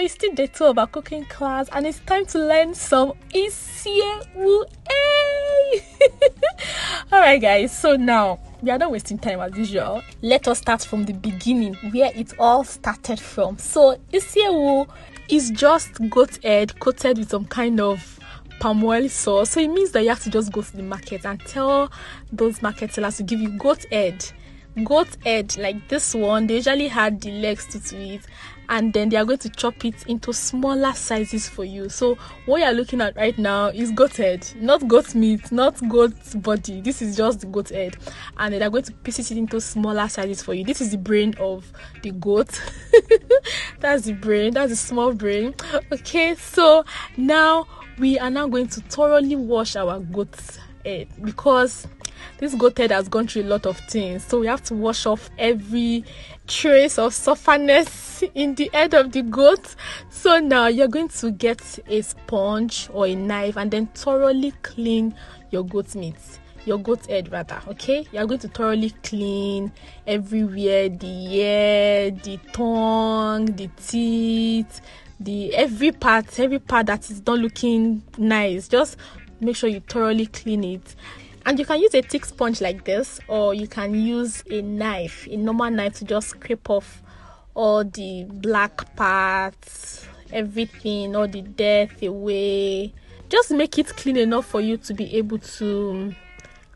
it's still day 2 of our cooking class, and it's time to learn some isiewu. Alright guys, so now we are not wasting time as usual. Let us start from the beginning, where it all started from. So isiewu is just goat head coated with some kind of palm oil sauce. So it means that you have to just go to the market and tell those market sellers to give you goat head like this one. They usually had the legs to it, and then they are going to chop it into smaller sizes for you. So what you are looking at right now is goat head, not goat meat, not goat body. This is just the goat head, and they are going to piece it into smaller sizes for you. This is the brain of the goat. That's the brain, that's the small brain. Okay, so now we are now going to thoroughly wash our goat head, because this goat head has gone through a lot of things. So we have to wash off every trace of softness in the head of the goat. So now you're going to get a sponge or a knife and then thoroughly clean your goat meat, your goat head rather. Okay, you're going to thoroughly clean everywhere, the ear, the tongue, the teeth, every part that is not looking nice. Just make sure you thoroughly clean it. And you can use a thick sponge like this, or you can use a knife, a normal knife, to just scrape off all the black parts, everything, all the dirt away. Just make it clean enough for you to be able to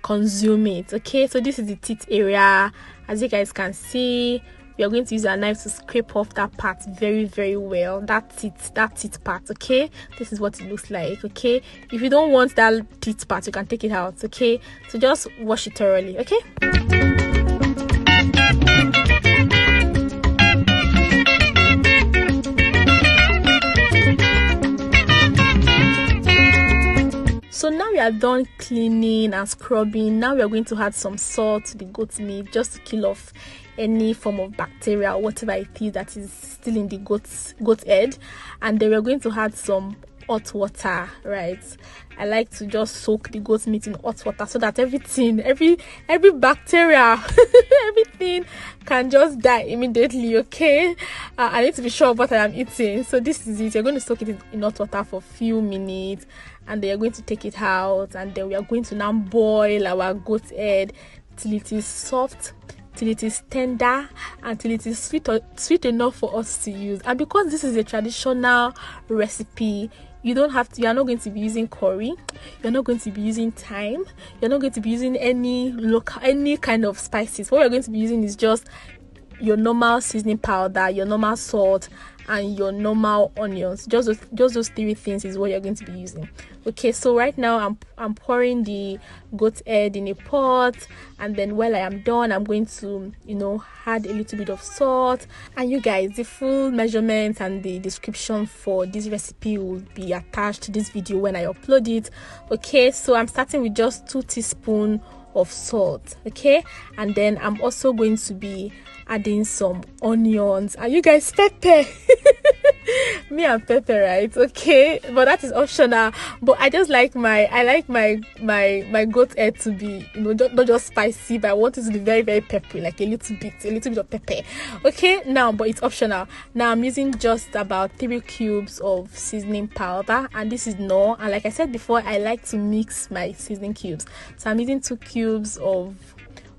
consume it. Okay, so this is the teeth area. As you guys can see, we are going to use a knife to scrape off that part very, very well. That teeth part. Okay, this is what it looks like. Okay, if you don't want that teeth part, you can take it out. Okay, so just wash it thoroughly. Okay. So now we are done cleaning and scrubbing. Now we are going to add some salt to the goat meat, just to kill off any form of bacteria or whatever it is that is still in the goat head. And then we're going to add some hot water, right? I like to just soak the goat meat in hot water so that everything, every bacteria, everything can just die immediately. Okay, I need to be sure of what I am eating. So this is it. You're going to soak it in hot water for a few minutes, and then you're going to take it out, and then we are going to now boil our goat head till it is soft, till it is tender, and till it is sweet enough for us to use. And because this is a traditional recipe, you are not going to be using curry, you're not going to be using thyme, you're not going to be using any kind of spices. What you're going to be using is just your normal seasoning powder, your normal salt, and your normal onions. Just those 3 things is what you're going to be using. Okay, so right now I'm pouring the goat head in a pot, and then while I am done, I'm going to add a little bit of salt. And you guys, the full measurements and the description for this recipe will be attached to this video when I upload it. Okay, so I'm starting with just 2 teaspoons of salt. Okay, and then I'm also going to be adding some onions, and you guys, pepper. Me and pepper, right? Okay, but that is optional. But I just like my goat head to be not just spicy, but I want it to be very, very peppery, like a little bit of pepper. Okay, now, but it's optional. Now I'm using just about 3 cubes of seasoning powder, and this is Knorr. And like I said before, I like to mix my seasoning cubes, so I'm using 2 cubes of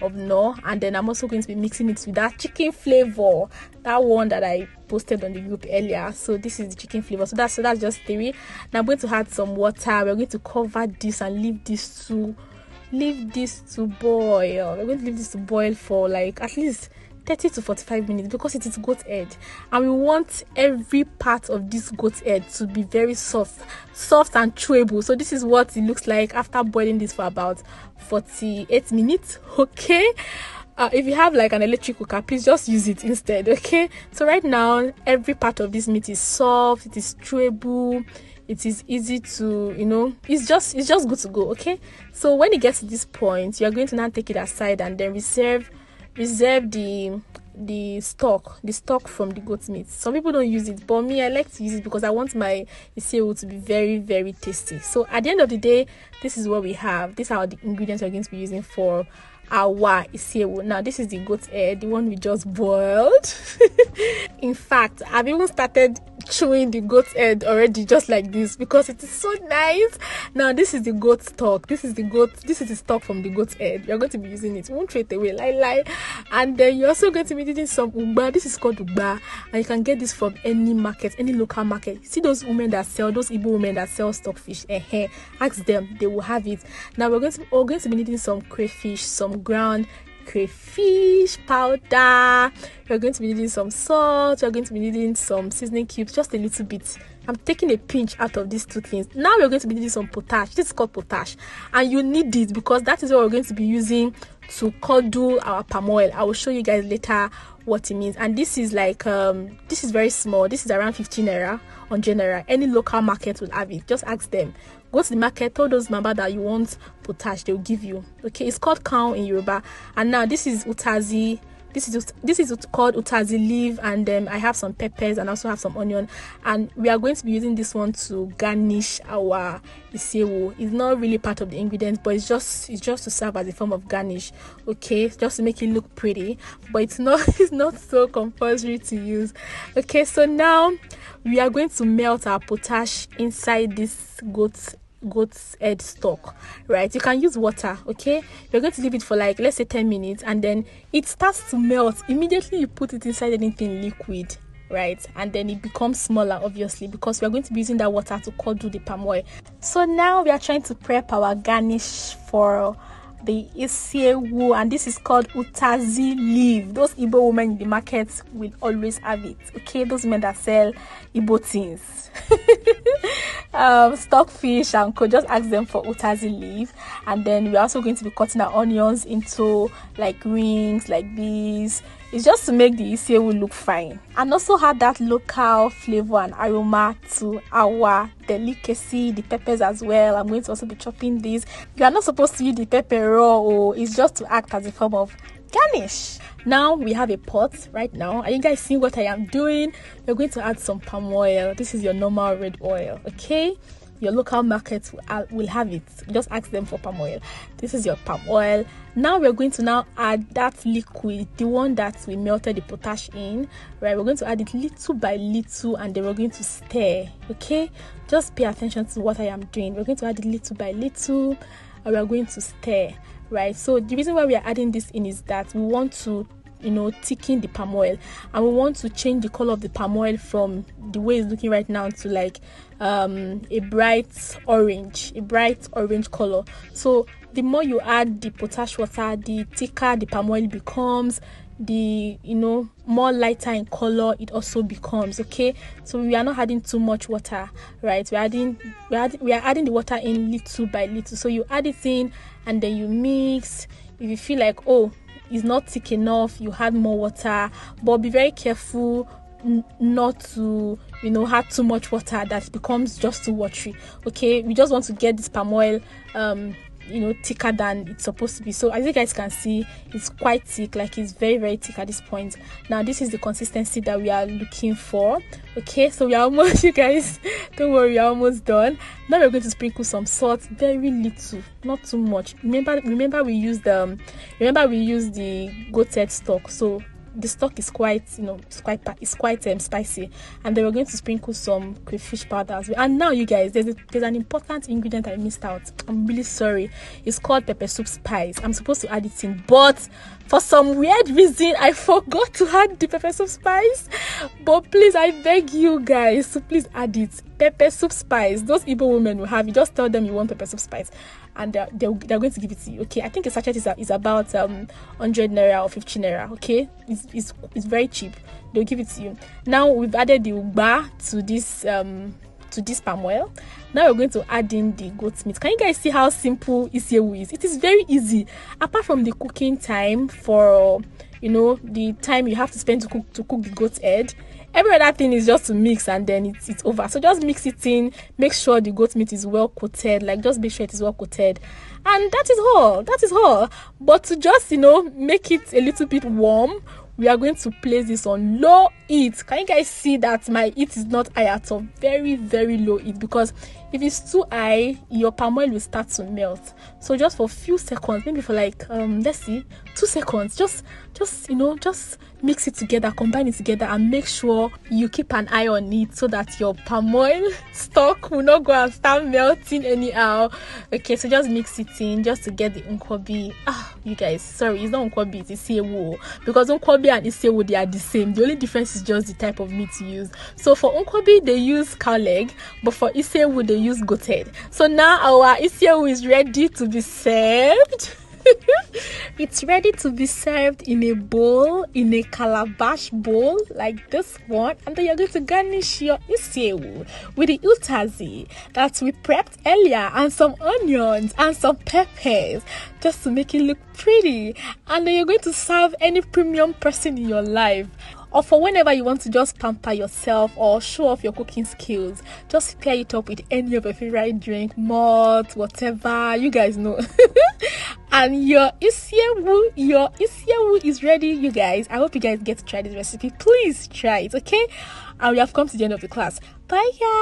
Knorr, and then I'm also going to be mixing it with that chicken flavor, that one that I posted on the group earlier. So this is the chicken flavor. So that's just 3. Now I'm going to add some water. We're going to cover this and leave this to boil. We're going to leave this to boil for like at least 30 to 45 minutes, because it is goat head, and we want every part of this goat head to be very soft and chewable. So this is what it looks like after boiling this for about 48 minutes. Okay, if you have like an electric cooker, please just use it instead. Okay, so right now every part of this meat is soft, it is chewable, it is easy to it's just good to go. Okay, so when it gets to this point, you are going to now take it aside and then reserve the stock from the goat meat. Some people don't use it, but me, I like to use it because I want my isiewu to be very, very tasty. So at the end of the day, this is what we have. These are the ingredients we're going to be using for our isiewu. Now this is the goat head, the one we just boiled. In fact, I've even started chewing the goat head already, just like this, because it is so nice. Now this is the goat stock. This is the stock from the goat head. You're going to be using it. You won't throw it away, lie. And then you're also going to be using some ugba. This is called ugba, and you can get this from any market, any local market. See those women that sell, those Igbo women that sell stockfish. Ask them, they will have it. Now we're going to be needing some crayfish, some ground crayfish powder. We're going to be needing some salt. We're going to be needing some seasoning cubes, just a little bit. I'm taking a pinch out of these two things. Now we're going to be needing some potash. This is called potash, and you need it because that is what we're going to be using to curdle our palm oil. I will show you guys later what it means. And this is like this is very small. This is around 15 naira on General. Any local market will have it. Just ask them. Go to the market, tell those mama that you want potash, they'll give you. Okay, it's called cow in Yoruba. And now this is utazi. This is called utazi leaf, and I have some peppers and also have some onion, and we are going to be using this one to garnish our isiewu. It's not really part of the ingredients, but it's just to serve as a form of garnish. Okay, just to make it look pretty, but it's not so compulsory to use. Okay, so now we are going to melt our potash inside this goat's head stock, right? You can use water. Okay, you're going to leave it for like, let's say 10 minutes, and then it starts to melt. Immediately you put it inside anything liquid, right? And then it becomes smaller, obviously, because we are going to be using that water to curdle the palm oil. So now we are trying to prep our garnish for the isiewu, and this is called utazi leaf. Those Igbo women in the market will always have it. Okay, those men that sell Igbo things, stockfish and co, just ask them for utazi leaf. And then we're also going to be cutting our onions into like rings like this. It's just to make the isiewu look fine and also have that local flavor and aroma to our delicacy. The peppers as well. I'm going to also be chopping these. You are not supposed to use the pepper raw, or it's just to act as a form of garnish. Now we have a pot right now. Are you guys seeing what I am doing? We're going to add some palm oil. This is your normal red oil. Okay, your local market will have it. Just ask them for palm oil. This is your palm oil. Now we're going to now add that liquid, the one that we melted the potash in, right? We're going to add it little by little, and then we're going to stir. Okay, just pay attention to what I am doing. We're going to add it little by little, and we're going to stir, right? So the reason why we are adding this in is that we want to, thicken the palm oil, and we want to change the color of the palm oil from the way it's looking right now to like a bright orange color. So the more you add the potash water, the thicker the palm oil becomes, the more lighter in color it also becomes. Okay, so we are not adding too much water, right? We are adding the water in little by little. So you add it in and then you mix. If you feel like, oh, it's not thick enough, you add more water, but be very careful not to add too much water that becomes just too watery. Okay, we just want to get this palm oil thicker than it's supposed to be. So as you guys can see, it's quite thick, like it's very, very thick at this point. Now this is the consistency that we are looking for. Okay, so we are almost, you guys, don't worry, we are almost done. Now we're going to sprinkle some salt, very little, not too much. Remember we used the goat head stock, so the stock is quite spicy. And then we're going to sprinkle some crayfish powder as well. And now you guys, there's an important ingredient I missed out. I'm really sorry. It's called pepper soup spice. I'm supposed to add it in, but for some weird reason I forgot to add the pepper soup spice. But please, I beg you guys to please add it. Pepper soup spice, those Igbo women will have it. Just tell them you want pepper soup spice, and they're going to give it to you. Okay, I think a sachet is about 100 naira or 50 naira. Okay, it's very cheap. They'll give it to you. Now we've added the ugba to this palm oil. Now we're going to add in the goat meat. Can you guys see how simple isiewu is? It is very easy. Apart from the cooking time, for the time you have to spend to cook the goat head, every other thing is just to mix, and then it's over. So just mix it in. Make sure the goat meat is well coated. Like, just make sure it is well coated, and that is all. But to just make it a little bit warm, we are going to place this on low heat. Can you guys see that my heat is not high at all? Very, very low heat, because if it's too high, your palm oil will start to melt. So just for a few seconds, maybe for like let's see, 2 seconds, just mix it together, combine it together, and make sure you keep an eye on it so that your palm oil stock will not go and start melting anyhow. Okay, so just mix it in just to get the nkwobi. You guys, sorry, it's not nkwobi, it's isewu, because nkwobi and isewu, they are the same. The only difference is just the type of meat you use. So for nkwobi they use cow leg, but for isewu they use goat head. So now our isewu is ready to be served. It's ready to be served in a bowl, in a calabash bowl like this one, and then you're going to garnish your isewu with the utazi that we prepped earlier, and some onions and some peppers just to make it look pretty. And then you're going to serve any premium person in your life, or for whenever you want to just pamper yourself or show off your cooking skills. Just pair it up with any of your favorite drink, malt, whatever, you guys know. And your isewu is ready, you guys. I hope you guys get to try this recipe. Please try it, okay? And we have come to the end of the class. Bye, guys.